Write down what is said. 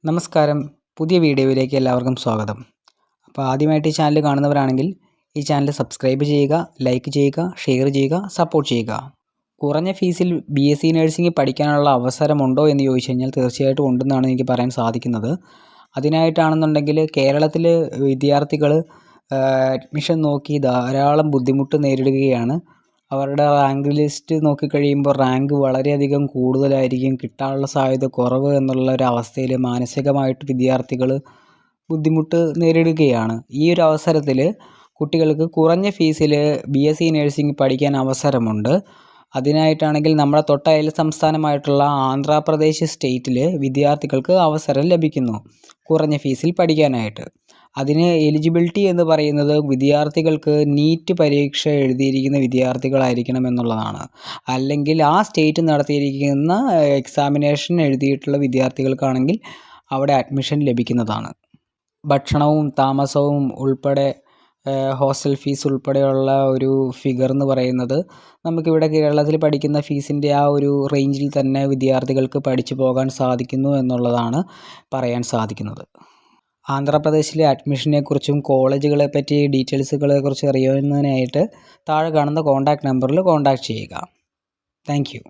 നമസ്കാരം, പുതിയ വീഡിയോയിലേക്ക് എല്ലാവർക്കും സ്വാഗതം. അപ്പോൾ ആദ്യമായിട്ട് ഈ ചാനൽ കാണുന്നവരാണെങ്കിൽ ഈ ചാനൽ സബ്സ്ക്രൈബ് ചെയ്യുക, ലൈക്ക് ചെയ്യുക, ഷെയർ ചെയ്യുക, സപ്പോർട്ട് ചെയ്യുക. കുറഞ്ഞ ഫീസിൽ BSc നഴ്സിംഗ് പഠിക്കാനുള്ള അവസരമുണ്ടോ എന്ന് ചോദിച്ചു കഴിഞ്ഞാൽ തീർച്ചയായിട്ടും ഉണ്ടെന്നാണ് എനിക്ക് പറയാൻ സാധിക്കുന്നത്. അതിനായിട്ടാണെന്നുണ്ടെങ്കിൽ കേരളത്തിൽ വിദ്യാർത്ഥികൾ അഡ്മിഷൻ നോക്കി ധാരാളം ബുദ്ധിമുട്ട് നേരിടുകയാണ്. അവരുടെ റാങ്ക് ലിസ്റ്റ് നോക്കിക്കഴിയുമ്പോൾ റാങ്ക് വളരെയധികം കൂടുതലായിരിക്കും, കിട്ടാനുള്ള സാധ്യത കുറവ് എന്നുള്ള ഒരു അവസ്ഥയിൽ മാനസികമായിട്ട് വിദ്യാർത്ഥികൾ ബുദ്ധിമുട്ട് നേരിടുകയാണ്. ഈ ഒരു അവസരത്തിൽ കുട്ടികൾക്ക് കുറഞ്ഞ ഫീസിൽ BSc നഴ്സിംഗ് പഠിക്കാൻ അവസരമുണ്ട്. അതിനായിട്ടാണെങ്കിൽ നമ്മുടെ തൊട്ടയൽ സംസ്ഥാനമായിട്ടുള്ള ആന്ധ്രാപ്രദേശ് സ്റ്റേറ്റിൽ വിദ്യാർത്ഥികൾക്ക് അവസരം ലഭിക്കുന്നു കുറഞ്ഞ ഫീസിൽ പഠിക്കാനായിട്ട്. അതിന് എലിജിബിലിറ്റി എന്ന് പറയുന്നത് വിദ്യാർത്ഥികൾക്ക് നീറ്റ് പരീക്ഷ എഴുതിയിരിക്കുന്ന വിദ്യാർത്ഥികളായിരിക്കണം എന്നുള്ളതാണ്. അല്ലെങ്കിൽ ആ സ്റ്റേറ്റ് നടത്തിയിരിക്കുന്ന എക്സാമിനേഷൻ എഴുതിയിട്ടുള്ള വിദ്യാർത്ഥികൾക്കാണെങ്കിൽ അവിടെ അഡ്മിഷൻ ലഭിക്കുന്നതാണ്. ഭക്ഷണവും താമസവും ഉൾപ്പെടെ ഹോസ്റ്റൽ ഫീസ് ഉൾപ്പെടെയുള്ള ഒരു ഫിഗർ എന്ന് പറയുന്നത് നമുക്കിവിടെ കേരളത്തിൽ പഠിക്കുന്ന ഫീസിൻ്റെ ആ ഒരു റേഞ്ചിൽ തന്നെ വിദ്യാർത്ഥികൾക്ക് പഠിച്ചു പോകാൻ സാധിക്കുന്നു എന്നുള്ളതാണ് പറയാൻ സാധിക്കുന്നത്. ആന്ധ്രാപ്രദേശിലെ അഡ്മിഷനെക്കുറിച്ചും കോളേജുകളെ പറ്റി ഡീറ്റെയിൽസുകളെക്കുറിച്ച് അറിയുന്നതിനായിട്ട് താഴെ കാണുന്ന കോൺടാക്റ്റ് നമ്പറിൽ കോൺടാക്റ്റ് ചെയ്യുക. Thank you.